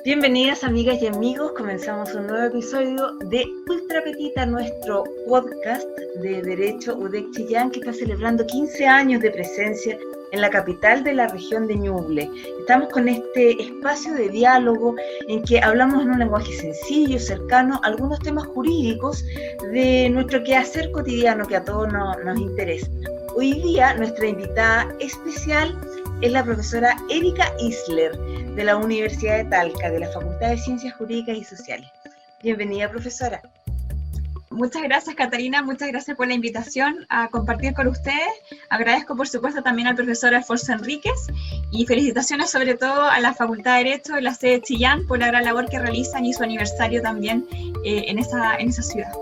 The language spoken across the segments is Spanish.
Bienvenidas amigas y amigos, comenzamos un nuevo episodio de Ultra Petita, nuestro podcast de Derecho UDEC Chillán, que está celebrando 15 años de presencia en la capital de la región de Ñuble. Estamos con este espacio de diálogo en que hablamos en un lenguaje sencillo, cercano, algunos temas jurídicos de nuestro quehacer cotidiano que a todos nos interesa. Hoy día nuestra invitada especial es la profesora Erika Isler, de la Universidad de Talca, de la Facultad de Ciencias Jurídicas y Sociales. Bienvenida, profesora. Muchas gracias, Catarina, muchas gracias por la invitación a compartir con ustedes. Agradezco, por supuesto, también al profesor Alfonso Enríquez y felicitaciones sobre todo a la Facultad de Derecho de la sede de Chillán por la gran labor que realizan y su aniversario también en esa ciudad.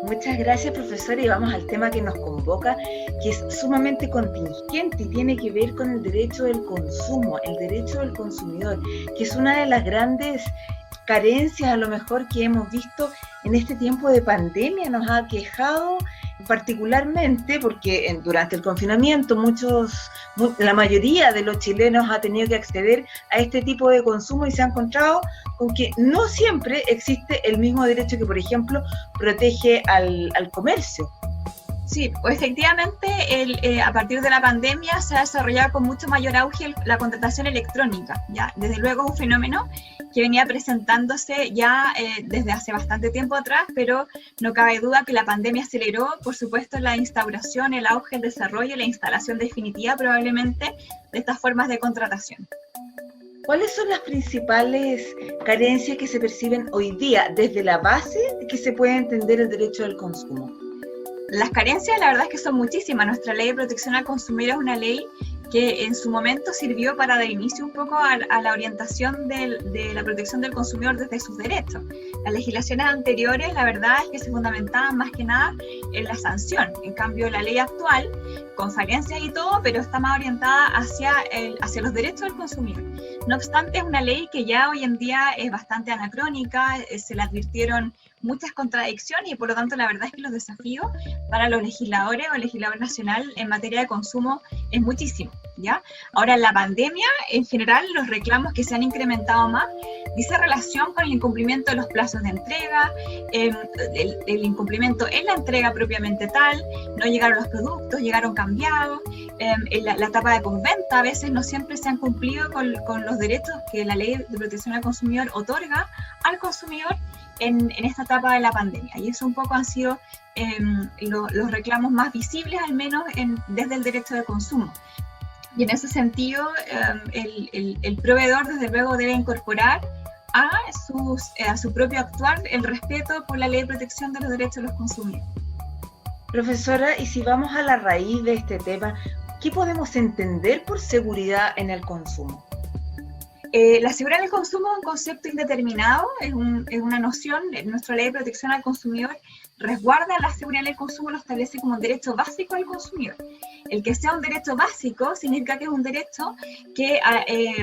Muchas gracias, profesora, y vamos al tema que nos convoca, que es sumamente contingente y tiene que ver con el derecho del consumo, el derecho del consumidor, que es una de las grandes carencias a lo mejor que hemos visto en este tiempo de pandemia. Nos ha aquejado particularmente porque durante el confinamiento la mayoría de los chilenos ha tenido que acceder a este tipo de consumo y se ha encontrado con que no siempre existe el mismo derecho que, por ejemplo, protege al comercio. Sí, pues efectivamente a partir de la pandemia se ha desarrollado con mucho mayor auge la contratación electrónica, ¿ya? Desde luego es un fenómeno que venía presentándose ya desde hace bastante tiempo atrás, pero no cabe duda que la pandemia aceleró, por supuesto, la instauración, el auge, el desarrollo, la instalación definitiva probablemente de estas formas de contratación. ¿Cuáles son las principales carencias que se perciben hoy día desde la base de que se puede entender el derecho del consumo? Las carencias, la verdad es que son muchísimas. Nuestra ley de protección al consumidor es una ley que en su momento sirvió para dar inicio un poco a la orientación de la protección del consumidor desde sus derechos. Las legislaciones anteriores, la verdad es que se fundamentaban más que nada en la sanción. En cambio, la ley actual, con falencias y todo, pero está más orientada hacia los derechos del consumidor. No obstante, es una ley que ya hoy en día es bastante anacrónica, se le advirtieron muchas contradicciones y por lo tanto la verdad es que los desafíos para los legisladores o el legislador nacional en materia de consumo es muchísimo, ¿ya? Ahora, en la pandemia, en general, los reclamos que se han incrementado más dice relación con el incumplimiento de los plazos de entrega, el incumplimiento en la entrega propiamente tal, no llegaron los productos, llegaron cambiados, la etapa de postventa a veces no siempre se han cumplido con los derechos que la ley de protección al consumidor otorga al consumidor en esta etapa de la pandemia. Y eso un poco han sido los reclamos más visibles, al menos desde el derecho de consumo. Y en ese sentido, el proveedor desde luego debe incorporar a su propio actuar el respeto por la ley de protección de los derechos de los consumidores. Profesora, y si vamos a la raíz de este tema, ¿qué podemos entender por seguridad en el consumo? La seguridad del consumo es un concepto indeterminado, es una noción. Nuestra ley de protección al consumidor resguarda la seguridad del consumo, lo establece como un derecho básico al consumidor. El que sea un derecho básico significa que es un derecho que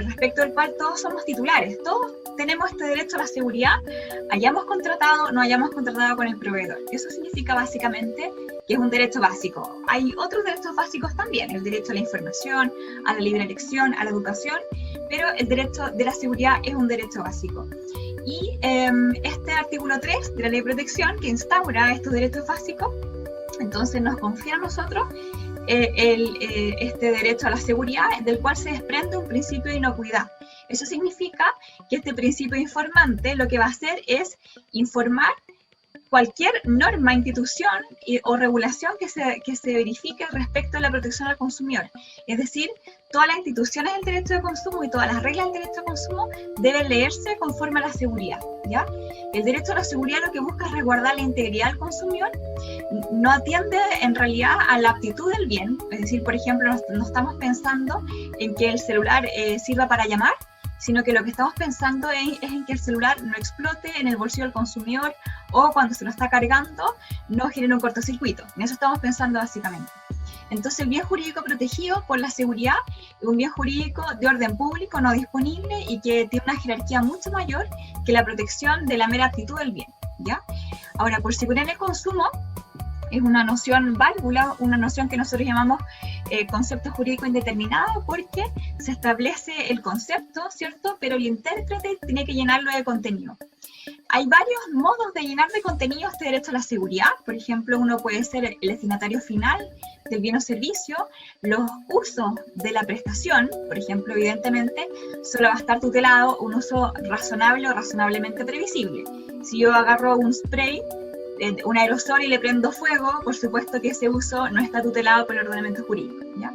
respecto al cual todos somos titulares, todos tenemos este derecho a la seguridad, hayamos contratado o no hayamos contratado con el proveedor. Eso significa básicamente que es un derecho básico. Hay otros derechos básicos también, el derecho a la información, a la libre elección, a la educación, pero el derecho de la seguridad es un derecho básico. Y este artículo 3 de la Ley de Protección, que instaura estos derechos básicos, entonces nos confía a nosotros este derecho a la seguridad, del cual se desprende un principio de inocuidad. Eso significa que este principio informante lo que va a hacer es informar cualquier norma, institución o regulación que se verifique respecto a la protección al consumidor. Es decir, todas las instituciones del derecho de consumo y todas las reglas del derecho de consumo deben leerse conforme a la seguridad, ¿ya? El derecho a la seguridad lo que busca es resguardar la integridad del consumidor, no atiende en realidad a la aptitud del bien. Es decir, por ejemplo, no estamos pensando en que el celular sirva para llamar, sino que lo que estamos pensando es en que el celular no explote en el bolsillo del consumidor o cuando se lo está cargando no genere un cortocircuito. En eso estamos pensando básicamente. Entonces, el bien jurídico protegido por la seguridad es un bien jurídico de orden público no disponible y que tiene una jerarquía mucho mayor que la protección de la mera aptitud del bien, ¿ya? Ahora, por seguridad en el consumo, Es una noción válvula, una noción que nosotros llamamos concepto jurídico indeterminado, porque se establece el concepto, ¿cierto? Pero el intérprete tiene que llenarlo de contenido. Hay varios modos de llenar de contenido este derecho a la seguridad. Por ejemplo, uno puede ser el destinatario final del bien o servicio, los usos de la prestación. Por ejemplo, evidentemente, solo va a estar tutelado un uso razonable o razonablemente previsible. Si yo agarro un spray, un aerosol y le prendo fuego, por supuesto que ese uso no está tutelado por el ordenamiento jurídico, ¿ya?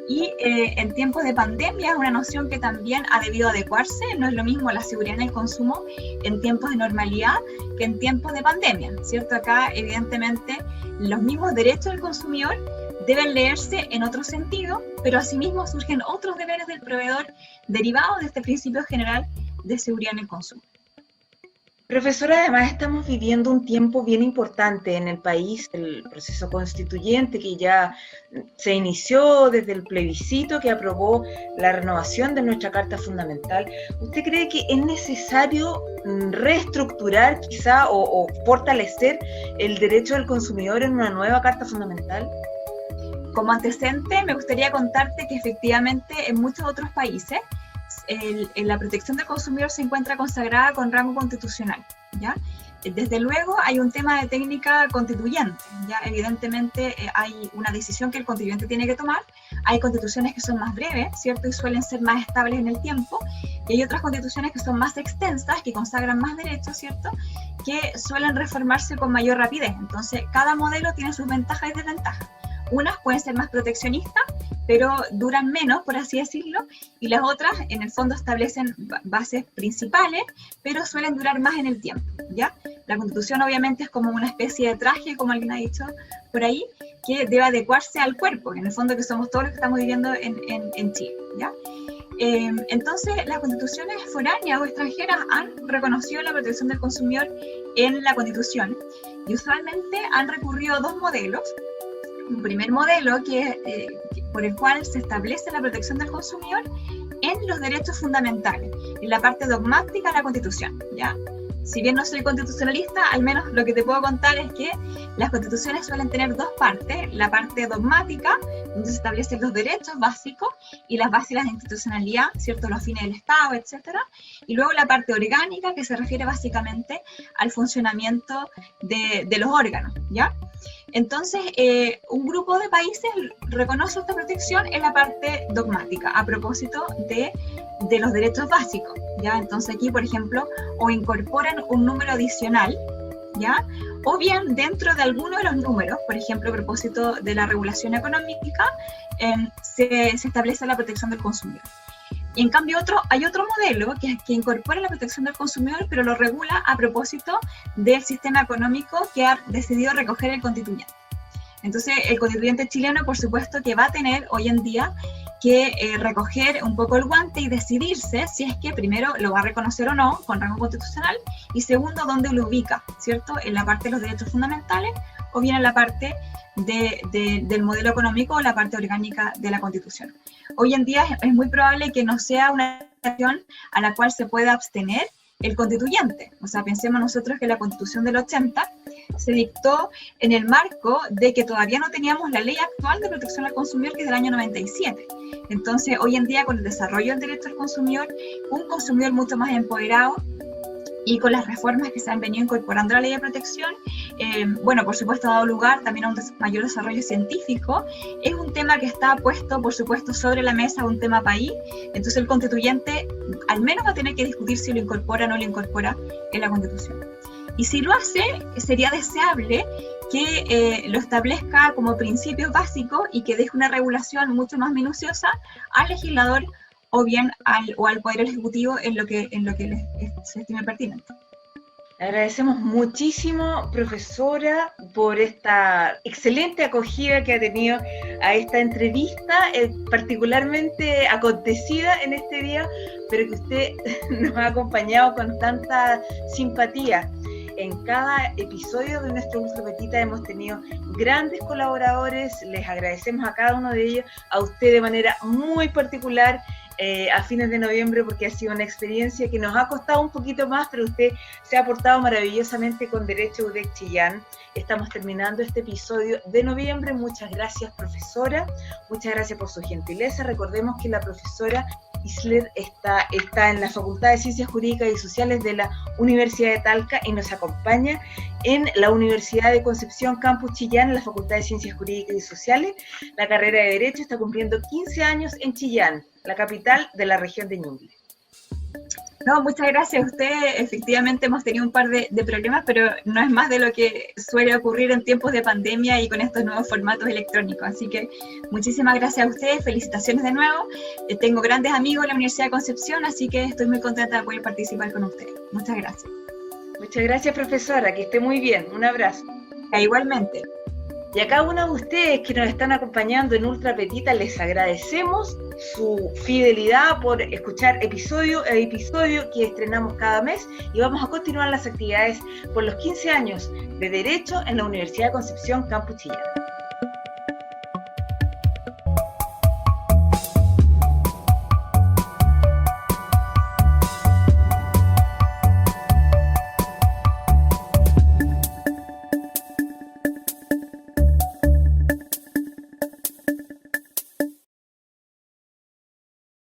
Y en tiempos de pandemia es una noción que también ha debido adecuarse. No es lo mismo la seguridad en el consumo en tiempos de normalidad que en tiempos de pandemia, ¿cierto? Acá, evidentemente, los mismos derechos del consumidor deben leerse en otro sentido, pero asimismo surgen otros deberes del proveedor derivados de este principio general de seguridad en el consumo. Profesora, además estamos viviendo un tiempo bien importante en el país, el proceso constituyente que ya se inició desde el plebiscito que aprobó la renovación de nuestra Carta Fundamental. ¿Usted cree que es necesario reestructurar quizá o fortalecer el derecho del consumidor en una nueva Carta Fundamental? Como antecedente, me gustaría contarte que efectivamente en muchos otros países la protección del consumidor se encuentra consagrada con rango constitucional, ¿ya? Desde luego hay un tema de técnica constituyente, ¿ya? Evidentemente hay una decisión que el constituyente tiene que tomar. Hay constituciones que son más breves, ¿cierto? Y suelen ser más estables en el tiempo, y hay otras constituciones que son más extensas, que consagran más derechos, ¿cierto? Que suelen reformarse con mayor rapidez. Entonces, cada modelo tiene sus ventajas y desventajas. Unas pueden ser más proteccionistas, pero duran menos, por así decirlo, y las otras, en el fondo, establecen bases principales, pero suelen durar más en el tiempo, ¿ya? La Constitución, obviamente, es como una especie de traje, como alguien ha dicho por ahí, que debe adecuarse al cuerpo, en el fondo que somos todos los que estamos viviendo en Chile, ¿ya? Entonces, las constituciones foráneas o extranjeras han reconocido la protección del consumidor en la Constitución, y usualmente han recurrido a dos modelos. Un primer modelo por el cual se establece la protección del consumidor en los derechos fundamentales, en la parte dogmática de la Constitución, ¿ya? Si bien no soy constitucionalista, al menos lo que te puedo contar es que las constituciones suelen tener dos partes: la parte dogmática, donde se establecen los derechos básicos y las bases de la institucionalidad, ¿cierto? Los fines del Estado, etcétera, y luego la parte orgánica, que se refiere básicamente al funcionamiento de los órganos, ¿ya? Entonces, un grupo de países reconoce esta protección en la parte dogmática, a propósito de los derechos básicos, ¿ya? Entonces aquí, por ejemplo, o incorporan un número adicional, ¿ya? O bien dentro de alguno de los números, por ejemplo, a propósito de la regulación económica, se establece la protección del consumidor. Y en cambio hay otro modelo que incorpora la protección del consumidor, pero lo regula a propósito del sistema económico que ha decidido recoger el constituyente. Entonces, el constituyente chileno, por supuesto, que va a tener hoy en día que recoger un poco el guante y decidirse si es que primero lo va a reconocer o no con rango constitucional, y segundo, dónde lo ubica, ¿cierto? En la parte de los derechos fundamentales o bien en la parte del modelo económico o la parte orgánica de la Constitución. Hoy en día es muy probable que no sea una acción a la cual se pueda abstener el constituyente. O sea, pensemos nosotros que la Constitución del 80 se dictó en el marco de que todavía no teníamos la ley actual de protección al consumidor, que es del año 97. Entonces, hoy en día, con el desarrollo del derecho al consumidor, un consumidor mucho más empoderado, y con las reformas que se han venido incorporando a la ley de protección, bueno, por supuesto ha dado lugar también a un mayor desarrollo científico. Es un tema que está puesto, por supuesto, sobre la mesa, un tema país. Entonces el constituyente al menos va a tener que discutir si lo incorpora o no lo incorpora en la Constitución. Y si lo hace, sería deseable que lo establezca como principios básicos y que deje una regulación mucho más minuciosa al legislador o bien al Poder Ejecutivo en lo que se estime pertinente. Agradecemos muchísimo, profesora, por esta excelente acogida que ha tenido a esta entrevista, particularmente acontecida en este día, pero que usted nos ha acompañado con tanta simpatía. En cada episodio de nuestro Ultra Petita hemos tenido grandes colaboradores, les agradecemos a cada uno de ellos, a usted de manera muy particular, a fines de noviembre, porque ha sido una experiencia que nos ha costado un poquito más, pero usted se ha portado maravillosamente con Derecho UDEC Chillán. Estamos terminando este episodio de noviembre. Muchas gracias, profesora. Muchas gracias por su gentileza. Recordemos que la profesora Isler está en la Facultad de Ciencias Jurídicas y Sociales de la Universidad de Talca y nos acompaña en la Universidad de Concepción Campus Chillán, en la Facultad de Ciencias Jurídicas y Sociales. La carrera de Derecho está cumpliendo 15 años en Chillán, la capital de la región de Ñuble. No, muchas gracias a usted. Efectivamente hemos tenido un par de problemas, pero no es más de lo que suele ocurrir en tiempos de pandemia y con estos nuevos formatos electrónicos. Así que muchísimas gracias a usted, felicitaciones de nuevo. Tengo grandes amigos en la Universidad de Concepción, así que estoy muy contenta de poder participar con usted. Muchas gracias. Muchas gracias, profesora, que esté muy bien. Un abrazo. Igualmente. Y a cada uno de ustedes que nos están acompañando en Ultra Petita, les agradecemos su fidelidad por escuchar episodio a episodio que estrenamos cada mes, y vamos a continuar las actividades por los 15 años de Derecho en la Universidad de Concepción Campus Chillán.